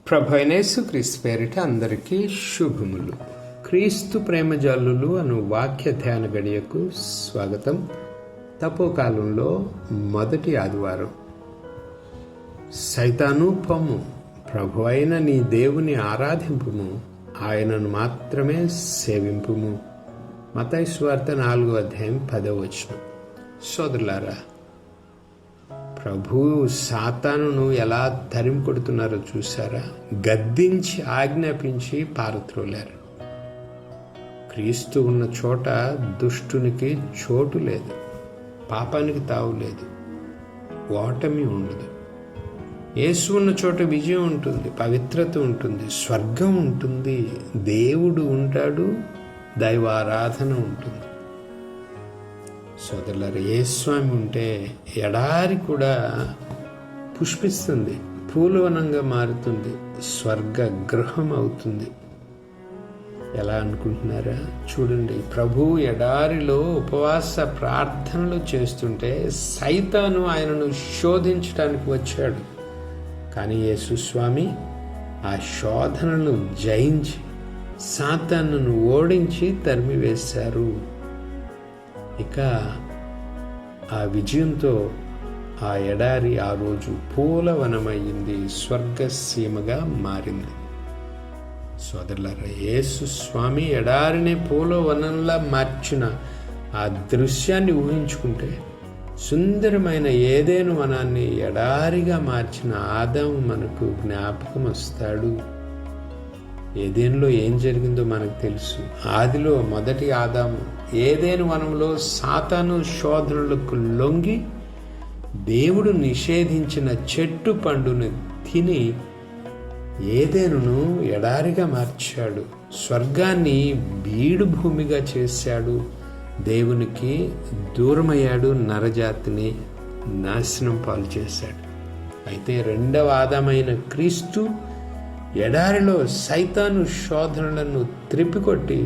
ప్రభు అయిన యేసుక్రీస్తు పేరిట అందరికీ శుభములు. క్రీస్తు ప్రేమజల్లులు అను వాక్య ధ్యాన గడియకు స్వాగతం. తపోకాలంలో మొదటి ఆదివారం. సైతాను పొమ్ము, ప్రభు అయిన నీ దేవుని ఆరాధింపుము, ఆయనను మాత్రమే సేవింపుము. మత్తయి సువార్త 4:10. సోదరులారా, ప్రభు సాతానును ఎలా తరిమి కొడుతున్నారో చూసారా? గద్దించి ఆజ్ఞాపించి పారత్రోలారు. క్రీస్తు ఉన్న చోట దుష్టునికి చోటు లేదు, పాపానికి తావు లేదు, ఓటమి ఉండదు. యేసు ఉన్న చోట విజయం ఉంటుంది, పవిత్రత ఉంటుంది, స్వర్గం ఉంటుంది, దేవుడు ఉంటాడు, దైవారాధన ఉంటుంది. సోదరులారా, యేస్వామి ఉంటే ఎడారి కూడా పుష్పిస్తుంది, పూలవనంగా మారుతుంది, స్వర్గ గృహం అవుతుంది. ఎలా అనుకుంటున్నారా? చూడండి, ప్రభు ఎడారిలో ఉపవాస ప్రార్థనలు చేస్తుంటే సైతాను ఆయనను శోధించడానికి వచ్చాడు. కానీ యేసుస్వామి ఆ శోధనను జయించి సాతానును ఓడించి తరిమివేశారు. ఇక ఆ విజయంతో ఆ ఎడారి ఆ రోజు పూలవనమయ్యింది, స్వర్గసీమగా మారింది. సోదరులారా, యేసు స్వామి ఎడారిని పూలవనంలా మార్చిన ఆ దృశ్యాన్ని ఊహించుకుంటే సుందరమైన ఏదెను వనాన్ని ఎడారిగా మార్చిన ఆదాము మనకు జ్ఞాపకం వస్తాడు. ఏదెనులో ఏం జరిగిందో మనకు తెలుసు. ఆదిలో మొదటి ఆదాము ఏదెను వనంలో సాతాను శోధనలకు లొంగి దేవుడు నిషేధించిన చెట్టు పండును తిని ఏదెనును ఎడారిగా మార్చాడు, స్వర్గాన్ని బీడు భూమిగా చేశాడు, దేవునికి దూరమయ్యాడు, నరజాతిని నాశనం పాలు చేశాడు. అయితే రెండవ ఆదామైన క్రీస్తు ఎడారిలో సైతాను శోధనలను త్రిప్పికొట్టి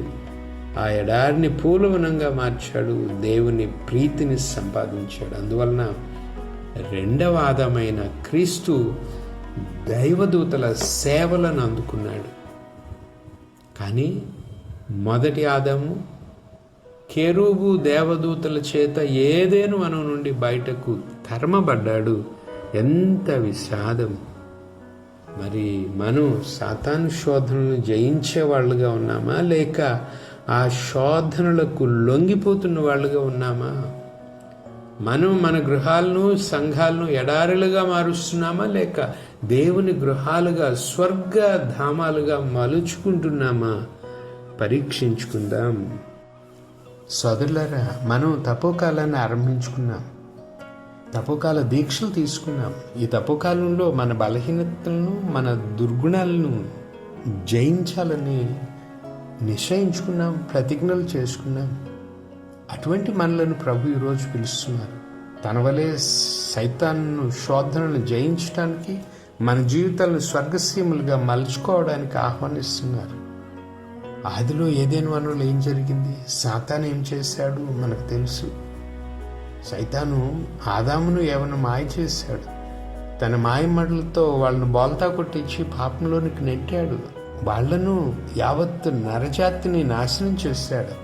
ఆ ఎడారిని పూలవనంగా మార్చాడు, దేవుని ప్రీతిని సంపాదించాడు. అందువలన రెండవ ఆదామైన క్రీస్తు దైవదూతల సేవలను అందుకున్నాడు. కానీ మొదటి ఆదాము కెరూబు దేవదూతల చేత ఏదెను వనం నుండి బయటకు తరమబడ్డాడు. ఎంత విషాదం! మరి మనం సాతాను శోధనలను జయించే వాళ్ళుగా ఉన్నామా, లేక ఆ శోధనలకు లొంగిపోతున్న వాళ్ళుగా ఉన్నామా? మనం మన గృహాలను సంఘాలను ఎడారులుగా మారుస్తున్నామా, లేక దేవుని గృహాలుగా స్వర్గ ధామాలుగా మలుచుకుంటున్నామా? పరీక్షించుకుందాం. సోదరులారా, మనం తపోకాలాన్ని ఆరంభించుకున్నాం, తపోకాల దీక్షలు తీసుకున్నాం. ఈ తపోకాలంలో మన బలహీనతలను, మన దుర్గుణాలను జయించాలని నిశ్చయించుకున్నాం, ప్రతిజ్ఞలు చేసుకున్నాం. అటువంటి మనలను ప్రభు ఈరోజు పిలుస్తున్నారు. తన వలె సైతాను శోధనలను జయించడానికి, మన జీవితాలను స్వర్గసీమలుగా మలుచుకోవడానికి ఆహ్వానిస్తున్నారు. ఆదిలో ఏదెను వనంలో ఏం జరిగింది? సాతాను ఏం చేశాడు మనకు తెలుసు. సైతాను ఆదామును ఏమైనా మాయ చేశాడు. తన మాయమడలతో వాళ్ళను బోల్తా కొట్టించి పాపంలోనికి నెట్టాడు. వాళ్లను యావత్తు నరజాతిని నాశనం చేశాడు.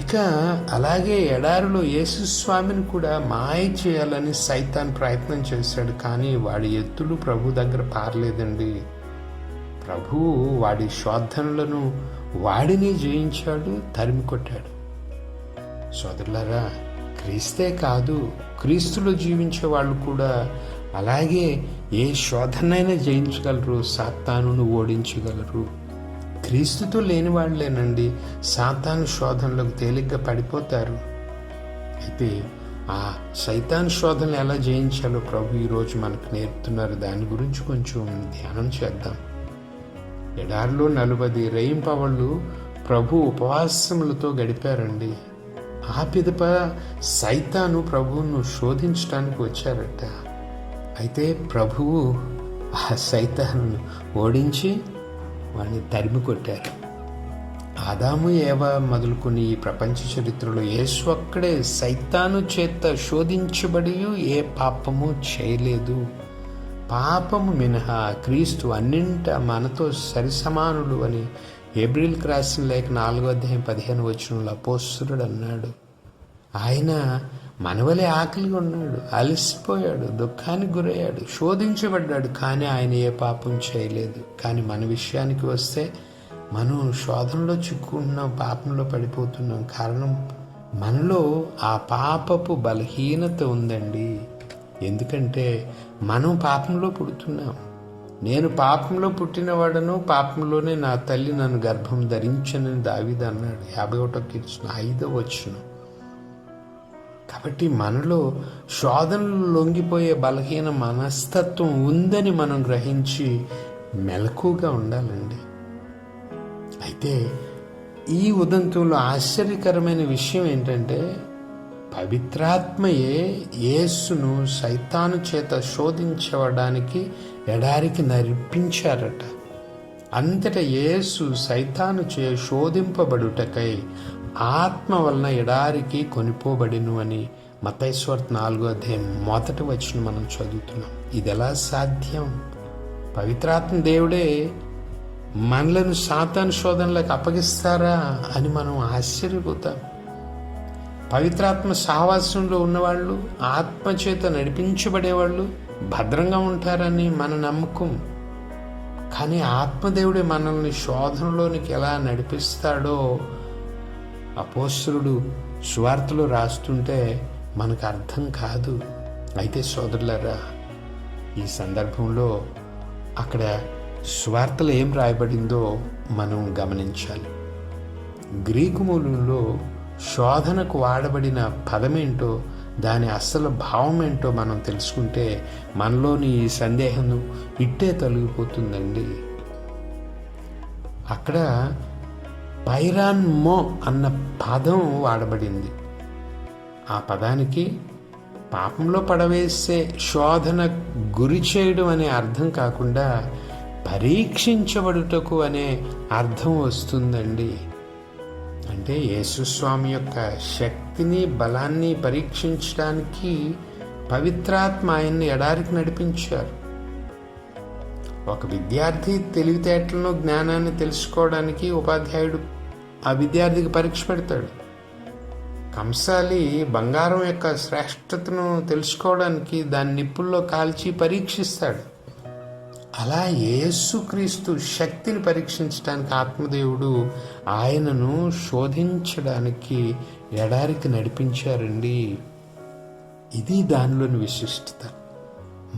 ఇక అలాగే ఎడారిలో యేసుస్వామిని కూడా మాయ చేయాలని సైతాన్ ప్రయత్నం చేశాడు. కానీ వాడి ఎత్తులు ప్రభు దగ్గర పారలేదండి. ప్రభువు వాడి శోధనలను వాడిని జయించాడు, తరిమి కొట్టాడు. సోదరులారా, క్రీస్తే కాదు, క్రీస్తులో జీవించే వాళ్ళు కూడా అలాగే ఏ శోధనైనా జయించగలరు, సాతానును ఓడించగలరు. క్రీస్తుతో లేని వాళ్ళేనండి సాతాను శోధనలకు తేలిగ్గా పడిపోతారు. అయితే ఆ సైతాను శోధనలు ఎలా జయించాలో ప్రభు ఈరోజు మనకు నేర్పుతున్నారు. దాని గురించి కొంచెం ధ్యానం చేద్దాం. ఎడారిలో 40 రేయింపవళ్ళు ప్రభు ఉపవాసములతో గడిపారండి. ఆ పిదప సైతాను ప్రభువును శోధించడానికి వచ్చారట. అయితే ప్రభువు ఆ సైతాను ఓడించి వాడిని తరిమి కొట్టారు. ఆదాము ఏవ మొదలుకొని ఈ ప్రపంచ చరిత్రలో యేసు ఒక్కడే సైతాను చేత శోధించబడి ఏ పాపము చేయలేదు. పాపము మినహా క్రీస్తు అన్నింట మనతో సరిసమానుడు అని హెబ్రీయులకు రాసిన లేఖ 4:15 అపోస్తలుడు అన్నాడు. ఆయన మనవలే ఆకలిగా ఉన్నాడు, అలసిపోయాడు, దుఃఖానికి గురయ్యాడు, శోధించబడ్డాడు, కానీ ఆయన ఏ పాపం చేయలేదు. కానీ మన విషయానికి వస్తే మనం శోధనలో చిక్కుకుంటున్నాం, పాపంలో పడిపోతున్నాం. కారణం మనలో ఆ పాపపు బలహీనత ఉందండి. ఎందుకంటే మనం పాపంలో పుడుతున్నాం. నేను పాపంలో పుట్టినవాడను, పాపంలోనే నా తల్లి నన్ను గర్భం ధరించనని దావీదు అన్నాడు 51వ కీర్తన 5వ వచనం. కాబట్టి మనలో శోధనలు లొంగిపోయే బలహీన మనస్తత్వం ఉందని మనం గ్రహించి మెలకుగా ఉండాలండి. అయితే ఈ ఉదంతంలో ఆశ్చర్యకరమైన విషయం ఏంటంటే, పవిత్రాత్మయే యేసును సైతాను చేత శోధించడానికి ఎడారికి నడిపించారట. అంతటా యేసు సైతాను చే శోధింపబడుటకై ఆత్మ వలన ఎడారికి కొనిపోబడిను అని మత్తయి సువార్త 4:1 మనం చదువుతున్నాం. ఇది ఎలా సాధ్యం? పవిత్రాత్మ దేవుడే మనలను సాతాను శోధనలకు అప్పగిస్తారా అని మనం ఆశ్చర్యపోతాం. పవిత్రాత్మ సహవాసంలో ఉన్నవాళ్ళు, ఆత్మచేత నడిపించబడేవాళ్ళు భద్రంగా ఉంటారని మన నమ్మకం. కానీ ఆత్మదేవుడే మనల్ని శోధనలోనికి ఎలా నడిపిస్తాడో అపోస్తలుడు సువార్తలో రాస్తుంటే మనకు అర్థం కాదు. అయితే సోదరులారా, ఈ సందర్భంలో అక్కడ సువార్తలో ఏం రాయబడిందో మనం గమనించాలి. గ్రీకు మూలంలో శోధనకు వాడబడిన పదమేంటో, దాని అసలు భావం ఏంటో మనం తెలుసుకుంటే మనలోని ఈ సందేహం ఇట్టే తొలగిపోతుందండి. అక్కడ పైరాన్మో అన్న పదం వాడబడింది. ఆ పదానికి పాపంలో పడవేసే, శోధన గురి చేయడం అనే అర్థం కాకుండా పరీక్షించబడుటకు అనే అర్థం వస్తుందండి. అంటే యేసుస్వామి యొక్క శక్తిని, బలాన్ని పరీక్షించడానికి పవిత్రాత్మ ఆయన్ని ఎడారికి నడిపించారు. ఒక విద్యార్థి తెలివితేటలను, జ్ఞానాన్ని తెలుసుకోవడానికి ఉపాధ్యాయుడు ఆ విద్యార్థికి పరీక్ష పెడతాడు. కంసాలి బంగారం యొక్క శ్రేష్టతను తెలుసుకోవడానికి దాన్ని నిప్పుల్లో కాల్చి పరీక్షిస్తాడు. అలా యేసుక్రీస్తు శక్తిని పరీక్షించడానికి ఆత్మదేవుడు ఆయనను శోధించడానికి ఎడారికి నడిపించారండి. ఇది దానిలోని విశిష్టత.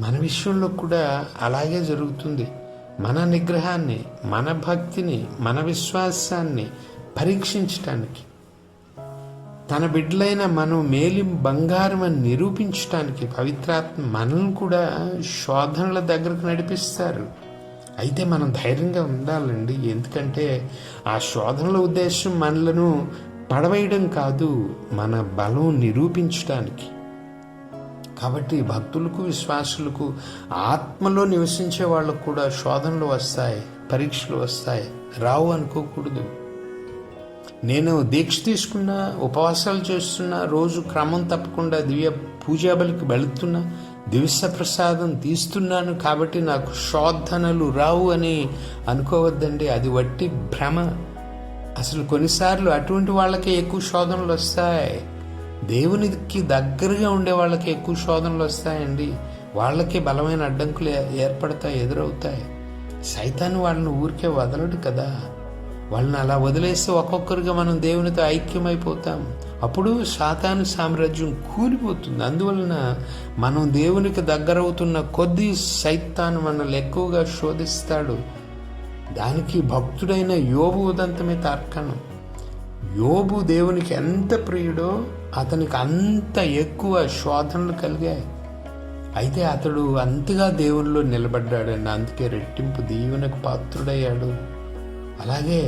మన విషయంలో కూడా అలాగే జరుగుతుంది. మన నిగ్రహాన్ని, మన భక్తిని, మన విశ్వాసాన్ని పరీక్షించటానికి, తన బిడ్డలైన మనం మేలి బంగారం అని నిరూపించడానికి పవిత్రాత్మ మనల్ని కూడా శోధనల దగ్గరకు నడిపిస్తారు. అయితే మనం ధైర్యంగా ఉండాలండి. ఎందుకంటే ఆ శోధనల ఉద్దేశం మనలను పడవేయడం కాదు, మన బలం నిరూపించడానికి. కాబట్టి భక్తులకు, విశ్వాసులకు, ఆత్మలో నివసించే వాళ్ళకు కూడా శోధనలు వస్తాయి, పరీక్షలు వస్తాయి. రావు అనుకోకూడదు. నేను దీక్ష తీసుకున్నా, ఉపవాసాలు చేస్తున్నా, రోజు క్రమం తప్పకుండా దివ్య పూజాబలికి వెళుతున్నా, దివ్య ప్రసాదం తీస్తున్నాను కాబట్టి నాకు శోధనలు రావు అని అనుకోవద్దండి. అది వట్టి భ్రమ. అసలు కొన్నిసార్లు అటువంటి వాళ్ళకే ఎక్కువ శోధనలు వస్తాయి. దేవునికి దగ్గరగా ఉండే వాళ్ళకి ఎక్కువ శోధనలు వస్తాయండి. వాళ్ళకి బలమైన అడ్డంకులు ఏర్పడతాయి, ఎదురవుతాయి. సైతాను వాళ్ళని ఊరికే వదలడు కదా. వాళ్ళని అలా వదిలేస్తే ఒక్కొక్కరుగా మనం దేవునితో ఐక్యమైపోతాం. అప్పుడు సాతాను సామ్రాజ్యం కూలిపోతుంది. అందువలన మనం దేవునికి దగ్గరవుతున్న కొద్దీ సైతాను మనల్ని ఎక్కువగా శోధిస్తాడు. దానికి భక్తుడైన యోబు ఉదంతమే తార్కాణం. యోబు దేవునికి ఎంత ప్రియుడో అతనికి అంత ఎక్కువ శోధనలు కలిగాయి. అయితే అతడు అంతగా దేవునిలో నిలబడ్డాడండి. అందుకే రెట్టింపు దీవెనకు పాత్రుడయ్యాడు. అలాగే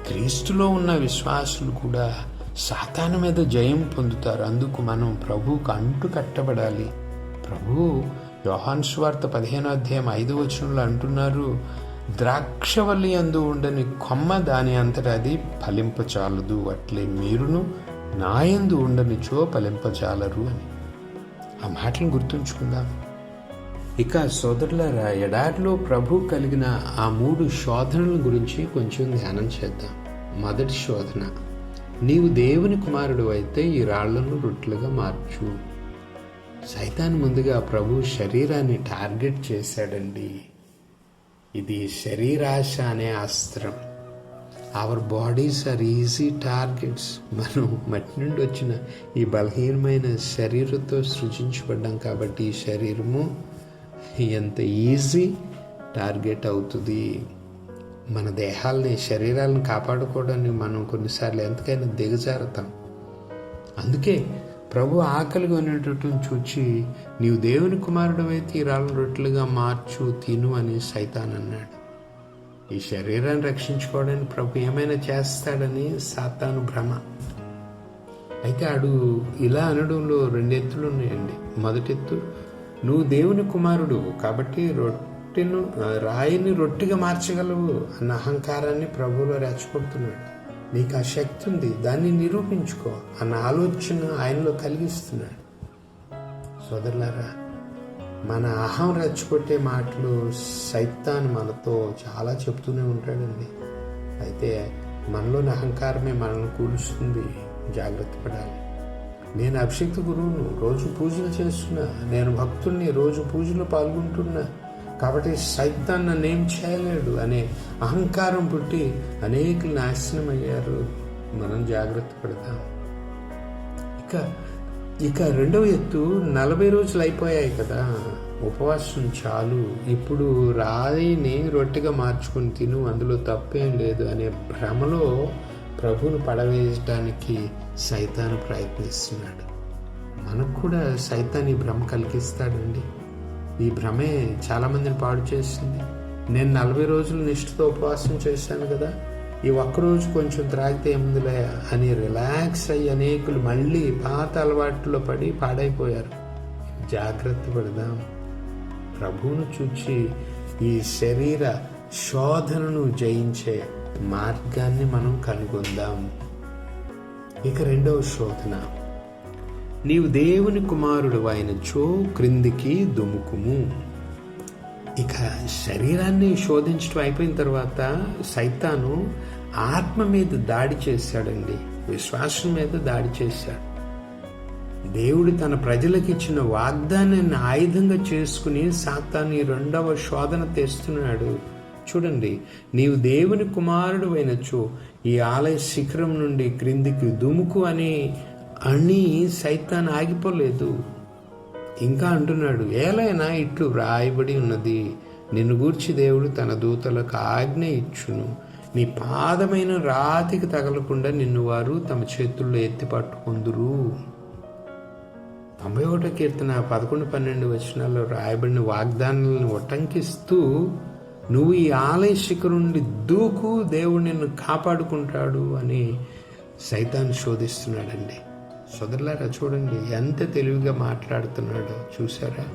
క్రీస్తులో ఉన్న విశ్వాసులు కూడా సాతాను మీద జయం పొందుతారు. అందుకు మనం ప్రభువుకు అంటు కట్టబడాలి. ప్రభువు యోహాను సువార్త 15:5 అంటున్నారు, ద్రాక్షవల్లి యందు ఉండని కొమ్మ దాని అంతటా అది ఫలింపచాలదు, అట్లే మీరును నాయందు ఉండనిచో ఫలింపచాలరు అని. ఆ మాటలను గుర్తుంచుకుందాం. ఇక సోదరులారా, ఎడారిలో ప్రభు కలిగిన ఆ 3 శోధనల గురించి కొంచెం ధ్యానం చేద్దాం. మొదటి శోధన, నీవు దేవుని కుమారుడు అయితే ఈ రాళ్లను రొట్టెలుగా మార్చు. సైతాన్ ముందుగా ప్రభు శరీరాన్ని టార్గెట్ చేశాడండి. ఇది శరీరాశ అనే అస్త్రం. Our bodies are easy targets. మనం మట్టి నుండి వచ్చిన ఈ బలహీనమైన శరీరంతో సృజించబడ్డాం కాబట్టి ఈ శరీరము ఎంత ఈజీ టార్గెట్ అవుతుంది. మన దేహాలని, శరీరాలను కాపాడుకోవడానికి మనం కొన్నిసార్లు ఎంతకైనా దిగజారుతాం. అందుకే ప్రభు ఆకలిగా ఉన్నటువంటి చూచి, నీవు దేవుని కుమారుడు అయితే ఈ రాళ్ళను రొట్టెలుగా మార్చు, తిను అని సైతాన్ అన్నాడు. ఈ శరీరాన్ని రక్షించుకోవడానికి ప్రభు ఏమైనా చేస్తాడని సాతాను భ్రమ. అయితే ఆడు ఇలా అనడంలో 2 ఎత్తులు ఉన్నాయండి. మొదటి ఎత్తు, నువ్వు దేవుని కుమారుడు కాబట్టి రాయిని రొట్టెగా మార్చగలవు అన్న అహంకారాన్ని ప్రభువులో రెచ్చగొడుతున్నాడు. నీకు ఆ శక్తి ఉంది, దాన్ని నిరూపించుకో అన్న ఆలోచన ఆయనలో కలిగిస్తున్నాడు. సోదరులారా, మన అహం రెచ్చగొట్టే మాటలు సైతాన్ మనతో చాలా చెప్తూనే ఉంటాడండి. అయితే మనలోని అహంకారమే మనల్ని కూలుస్తుంది. జాగ్రత్త పడాలి. నేను అభిషేక్త గురువును, రోజు పూజలు చేస్తున్నా, నేను భక్తుల్ని, రోజు పూజలో పాల్గొంటున్నా, కాబట్టి సైతాన్ నన్నేం చేయలేడు అనే అహంకారం పుట్టి అనేకులు నాశనం అయ్యారు. మనం జాగ్రత్త పడతాం. ఇక రెండవ ఎత్తు, 40 రోజులు అయిపోయాయి కదా, ఉపవాసం చాలు, ఇప్పుడు రాయిని రొట్టెగా మార్చుకుని తిను, అందులో తప్పేం లేదు అనే భ్రమలో ప్రభువును పడవేయడానికి సైతాను ప్రయత్నిస్తున్నాడు. మనకు కూడా సైతాన్ ఈ భ్రమ కలిగిస్తాడండి. ఈ భ్రమే చాలామందిని పాడు చేసింది. నేను 40 రోజులు నిష్ఠతో ఉపవాసం చేశాను కదా, ఈ ఒక్కరోజు కొంచెం త్రాగితే ఏముందిలే అని రిలాక్స్ అయ్యి అనేకులు మళ్ళీ పాత అలవాట్లో పడి పాడైపోయారు. జాగ్రత్త పడదాం. ప్రభువును చూచి ఈ శరీర శోధనను జయించే మార్గాన్ని మనం కనుగొందాం. ఇక రెండవ శోధన, నీవు దేవుని కుమారుడు అయినచో క్రిందికి దుముకుము. ఇక శరీరాన్ని శోధించడం అయిపోయిన తర్వాత సైతాను ఆత్మ మీద దాడి చేశాడండి. విశ్వాసం మీద దాడి చేశాడు. దేవుడు తన ప్రజలకు ఇచ్చిన వాగ్దానాన్ని ఆయుధంగా చేసుకుని సాతాను ఈ 2వ శోధన తెస్తున్నాడు. చూడండి, నీవు దేవుని కుమారుడు అయినచో ఈ ఆలయ శిఖరం నుండి క్రిందికి దుముకు అని సైతాన్ ఆగిపోలేదు. ఇంకా అంటున్నాడు, ఏలైనా ఇట్లు వ్రాయబడి ఉన్నది, నిన్ను గూర్చి దేవుడు తన దూతలకు ఆజ్ఞ ఇచ్చును, నీ పాదమైన రాతికి తగలకుండా నిన్ను వారు తమ చేతుల్లో ఎత్తి పట్టుకొందురు. 91వ కీర్తన 11-12 వచనాల్లో రాయబడిన వాగ్దానాలను ఉటంకిస్తూ నువ్వు ఈ ఆలయ శిఖరం నుండి దూకు, దేవుడు నిన్ను కాపాడుకుంటాడు అని సైతాను శోధిస్తున్నాడండి. సోదరులారా, చూడండి ఎంత తెలివిగా మాట్లాడుతున్నాడో. చూసారా?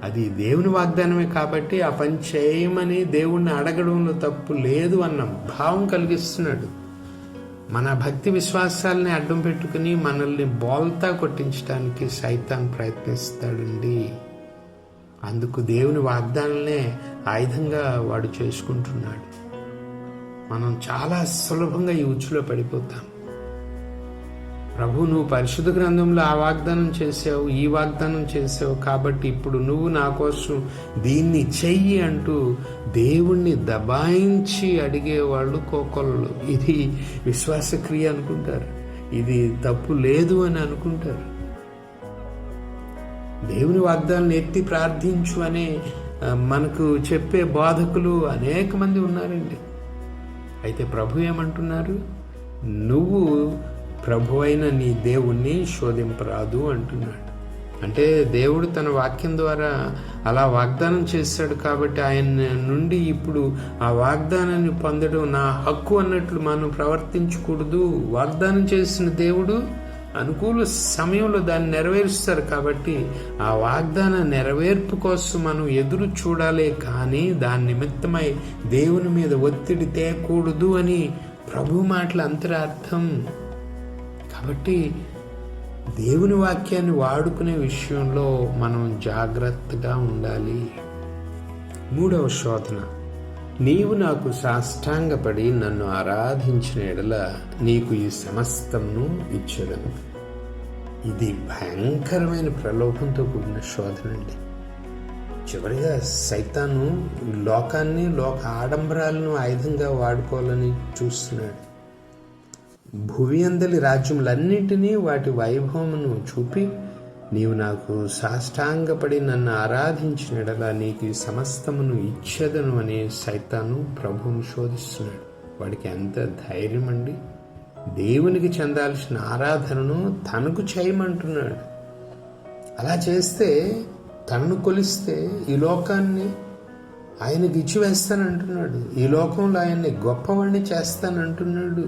అది దేవుని వాగ్దానమే కాబట్టి ఆ పని చేయమని దేవుణ్ణి అడగడంలో తప్పు లేదు అన్న భావం కలిగిస్తున్నాడు. మన భక్తి విశ్వాసాలని అడ్డం పెట్టుకుని మనల్ని బోల్తా కొట్టించడానికి సైతాన్ ప్రయత్నిస్తాడండి. అందుకు దేవుని వాగ్దానాలనే ఆయుధంగా వాడు చేసుకుంటున్నాడు. మనం చాలా సులభంగా ఈ ఉచ్చులో పడిపోతాం. ప్రభు, నువ్వు పరిశుద్ధ గ్రంథంలో ఆ వాగ్దానం చేసావు, ఈ వాగ్దానం చేసావు, కాబట్టి ఇప్పుడు నువ్వు నా కోసం దీన్ని చెయ్యి అంటూ దేవుణ్ణి దబాయించి అడిగేవాళ్ళు కోకొల్లలు. ఇది విశ్వాసక్రియ అనుకుంటారు, ఇది తప్పు లేదు అని అనుకుంటారు. దేవుని వాగ్దానాన్ని ఎత్తి ప్రార్థించు అనే మనకు చెప్పే బోధకులు అనేక మంది ఉన్నారండి. అయితే ప్రభు ఏమంటున్నారు? నువ్వు ప్రభు అయిన నీ దేవుణ్ణి శోధింపరాదు అంటున్నాడు. అంటే దేవుడు తన వాక్యం ద్వారా అలా వాగ్దానం చేశాడు కాబట్టి ఆయన నుండి ఇప్పుడు ఆ వాగ్దానాన్ని పొందడం నా హక్కు అన్నట్లు మనం ప్రవర్తించకూడదు. వాగ్దానం చేసిన దేవుడు అనుకూల సమయంలో దాన్ని నెరవేరుస్తారు కాబట్టి ఆ వాగ్దాన నెరవేర్పు కోసం మనం ఎదురు చూడాలే కానీ దాని నిమిత్తమై దేవుని మీద ఒత్తిడి తేకూడదు అని ప్రభు మాటల అంతరార్థం. కాబట్టి దేవుని వాక్యాన్ని వాడుకునే విషయంలో మనం జాగ్రత్తగా ఉండాలి. 3వ శోధన, నీవు నాకు సాష్టాంగపడి నన్ను ఆరాధించిన ఎడల నీకు ఈ సమస్తమును ఇచ్చెదను. ఇది భయంకరమైన ప్రలోభంతో కూడిన శోధన అండి. చివరిగా సైతాను లోకాన్ని, లోక ఆడంబరాలను ఆయుధంగా వాడుకోవాలని చూస్తున్నాడు. భూమి అందలి రాజ్యములన్నింటినీ వాటి వైభవమును చూపి నీవు నాకు సాష్టాంగపడి నన్ను ఆరాధించిన ఎడల నీకు ఈ సమస్తమును ఇచ్చేదను అనే సైతాను ప్రభువును శోధిస్తున్నాడు. వాడికి ఎంత ధైర్యం అండి! దేవునికి చెందాల్సిన ఆరాధనను తనకు చేయమంటున్నాడు. అలా చేస్తే, తనను కొలిస్తే ఈ లోకాన్ని ఆయనకి ఇచ్చివేస్తానంటున్నాడు. ఈ లోకంలో ఆయన్ని గొప్పవాడిని చేస్తానంటున్నాడు.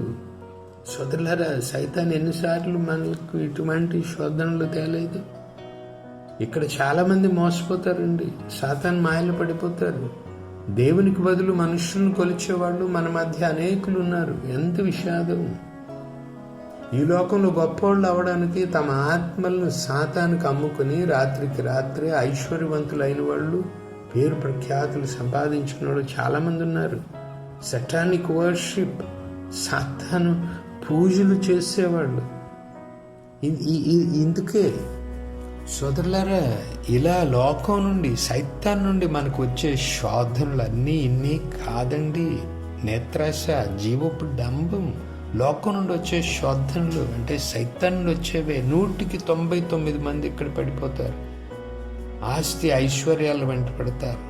సోదరులారా, సైతాన్ ఎన్నిసార్లు మనకు ఇటువంటి శోధనలు తేలేదు. ఇక్కడ చాలామంది మోసపోతారండి, సాతాన్ మాయలు పడిపోతారు. దేవునికి బదులు మనుషులను కొలిచేవాళ్ళు మన మధ్య అనేకులు ఉన్నారు. ఎంత విషాదం! ఈ లోకంలో గొప్పవాళ్ళు అవడానికి తమ ఆత్మలను సాతానికి అమ్ముకుని రాత్రికి రాత్రే ఐశ్వర్యవంతులైన వాళ్ళు, పేరు ప్రఖ్యాతులు సంపాదించిన వాళ్ళు చాలామంది ఉన్నారు. సటానిక్ వర్షిప్, సాతాను పూజలు చేసేవాళ్ళు. ఇందుకే సోదరులారా, ఇలా లోకం నుండి, సైతాన్ నుండి మనకు వచ్చే శోధనలు అన్నీ ఇన్ని కాదండి. నేత్రాశ, జీవపు డంబం, లోకం నుండి వచ్చే శోధనలు అంటే సైతాన్ నుండి వచ్చేవే. 199 మంది ఇక్కడ పడిపోతారు. ఆస్తి ఐశ్వర్యాల వెంట పడతారు.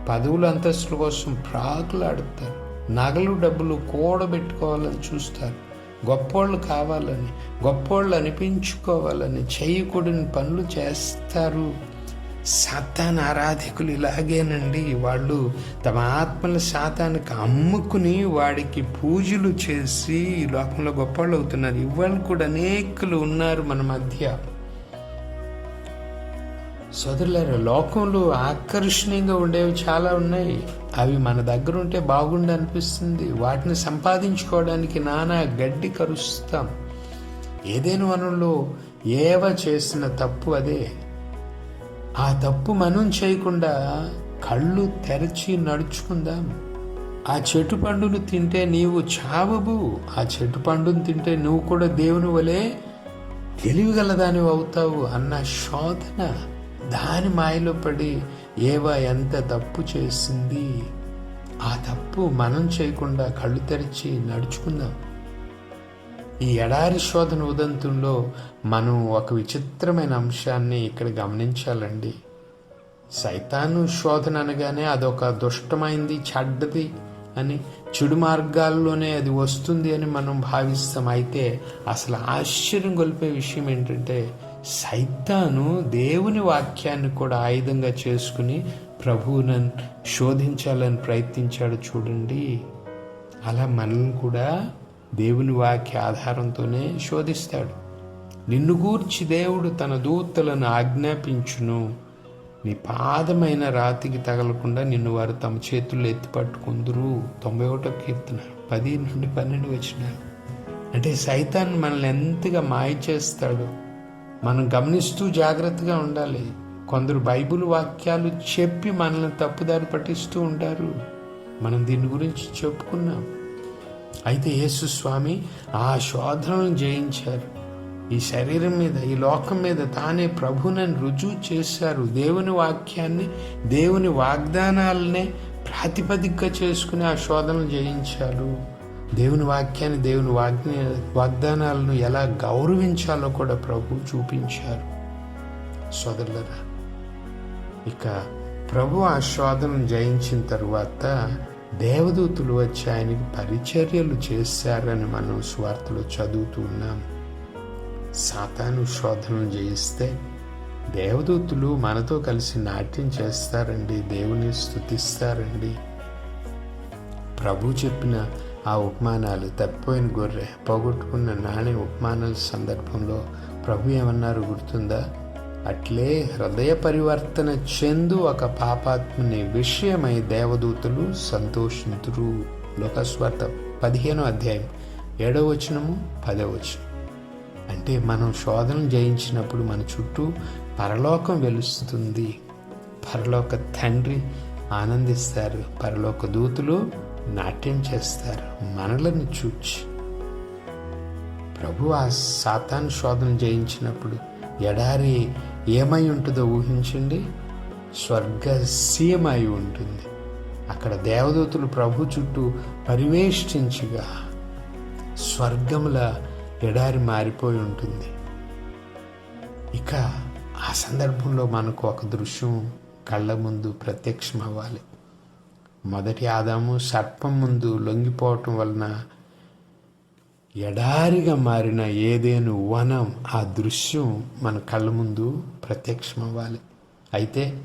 పదవులు అంతస్తుల కోసం ప్రాకులాడుతారు. నగలు డబ్బులు కూడబెట్టుకోవాలని చూస్తారు. గొప్పోళ్ళు కావాలని, గొప్పోళ్ళు అనిపించుకోవాలని చేయకూడని పనులు చేస్తారు. సాతాన్ ఆరాధకులు ఇలాగేనండి. వాళ్ళు తమ ఆత్మల సాతానికి అమ్ముకుని వాడికి పూజలు చేసి ఈ లోకంలో గొప్పవాళ్ళు అవుతున్నారు. ఇవాళ కూడా అనేకులు ఉన్నారు మన మధ్య. సోదరులారా, లోకంలో ఆకర్షణీయంగా ఉండేవి చాలా ఉన్నాయి. అవి మన దగ్గర ఉంటే బాగుండి అనిపిస్తుంది. వాటిని సంపాదించుకోవడానికి నానా గడ్డి కరుస్తాం. ఏదైనా వనంలో ఏవ చేసిన తప్పు అదే. ఆ తప్పు మనం చేయకుండా కళ్ళు తెరచి నడుచుకుందాం. ఆ చెట్టు పండును తింటే నీవు చావవు. ఆ చెట్టు పండును తింటే నువ్వు కూడా దేవుని వలె తెలివిగలదానివి అవుతావు అన్న శోధన. దాని మాయలో పడి ఏవా ఎంత తప్పు చేసింది. ఆ తప్పు మనం చేయకుండా కళ్ళు తెరిచి నడుచుకుందాం. ఈ ఎడారి శోధన ఉదంతంలో మనం ఒక విచిత్రమైన అంశాన్ని ఇక్కడ గమనించాలండి. సైతాను శోధన అనగానే అదొక దుష్టమైంది, చెడ్డది అని, చెడు మార్గాల్లోనే అది వస్తుంది అని మనం భావిస్తాం. అయితే అసలు ఆశ్చర్యం గొలిపే విషయం ఏంటంటే, సైతాను దేవుని వాక్యాన్ని కూడా ఆయుధంగా చేసుకుని ప్రభువును శోధించాలని ప్రయత్నించాడు. చూడండి, అలా మనల్ని కూడా దేవుని వాక్య ఆధారంతోనే శోధిస్తాడు. నిన్ను గూర్చి దేవుడు తన దూతలను ఆజ్ఞాపించును, నీ పాదమైన రాతికి తగలకుండా నిన్ను వారు తమ చేతుల్లో ఎత్తి పట్టుకుందురు. 91వ కీర్తన 10-12 వచనాలు. అంటే సైతాన్ మనల్ని ఎంతగా మాయ చేస్తాడు మనం గమనిస్తూ జాగ్రత్తగా ఉండాలి. కొందరు బైబిల్ వాక్యాలు చెప్పి మనల్ని తప్పుదారి పట్టిస్తూ ఉంటారు. మనం దీని గురించి చెప్పుకున్నాం. అయితే యేసు స్వామి ఆ శోధనను జయించారు. ఈ శరీరం మీద, ఈ లోకం మీద తానే ప్రభువునని రుజువు చేశారు. దేవుని వాక్యాన్ని, దేవుని వాగ్దానాలనే ప్రాతిపదికగా చేసుకుని ఆ శోధనలు జయించారు. దేవుని వాక్యాన్ని, దేవుని వాగ్దానాలను ఎలా గౌరవించాలో కూడా ప్రభు చూపించారు. సోదరులరా, ఇక ప్రభు ఆ శోధనను జయించిన తరువాత దేవదూతులు వచ్చి ఆయనకి పరిచర్యలు చేశారని మనం సువార్తలో చదువుతూ ఉన్నాం. సాతాను శోధనను జయిస్తే దేవదూతులు మనతో కలిసి నాట్యం చేస్తారండి, దేవుని స్తుతిస్తారండి. ప్రభు చెప్పిన ఆ ఉపమానాలు, తప్పిపోయిన గొర్రె, పోగొట్టుకున్న నాణ్య ఉపమానాల సందర్భంలో ప్రభు ఏమన్నారు గుర్తుందా? అట్లే హృదయ పరివర్తన చెందు ఒక పాపాత్ముని విషయమై దేవదూతలు సంతోషింతురు. లోకాసువార్త 15వ అధ్యాయం 7వ వచనము 10వ వచనం. అంటే మనం శోధనలు జయించినప్పుడు మన చుట్టూ పరలోకం వెలుస్తుంది. పరలోక తండ్రి ఆనందిస్తారు, పరలోక దూతులు నాట్యం చేస్తారు మనలను చూచి. ప్రభు ఆ సాతాను శోధన జయించినప్పుడు ఎడారి ఏమై ఉంటుందో ఊహించండి. స్వర్గసీయమై ఉంటుంది. అక్కడ దేవదూతలు ప్రభు చుట్టూ పరివేష్టించగా స్వర్గముల ఎడారి మారిపోయి ఉంటుంది. ఇక ఆ సందర్భంలో మనకు ఒక దృశ్యం కళ్ళ ముందు ప్రత్యక్షం అవ్వాలి. మొదటి ఆదాము సర్పం ముందు లొంగిపోవటం వలన ఎడారిగా మారిన ఏదేను వనం, ఆ దృశ్యం మన కళ్ళ ముందు ప్రత్యక్షం అవ్వాలి. అయితే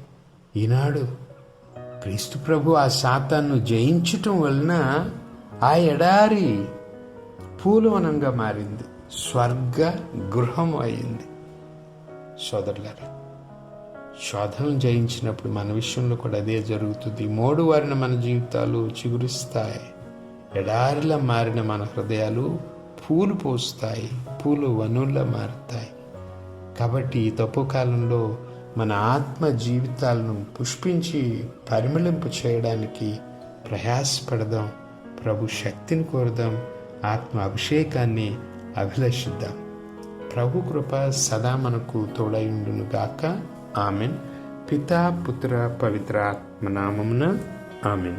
ఈనాడు క్రీస్తు ప్రభు ఆ సాతాను జయించటం వలన ఆ ఎడారి పూలవనంగా మారింది, స్వర్గ గృహం అయింది. సోదరులారా, శోధనలు జయించినప్పుడు మన విషయంలో కూడా అదే జరుగుతుంది. మోడు వారిన మన జీవితాలు చిగురిస్తాయి. ఎడారిలా మారిన మన హృదయాలు పూలు పోస్తాయి, పూలు వనుల్లా మారుతాయి. కాబట్టి ఈ తప్పు కాలంలో మన ఆత్మ జీవితాలను పుష్పించి పరిమళింపు చేయడానికి ప్రయాసపడదాం. ప్రభు శక్తిని కోరుదాం, ఆత్మ అభిషేకాన్ని అభిలషిద్దాం. ప్రభు కృప సదా మనకు తోడైండును గాక. ఆమెన్. పితా పుత్ర పవిత్ర ఆత్మ నామమున ఆమెన్.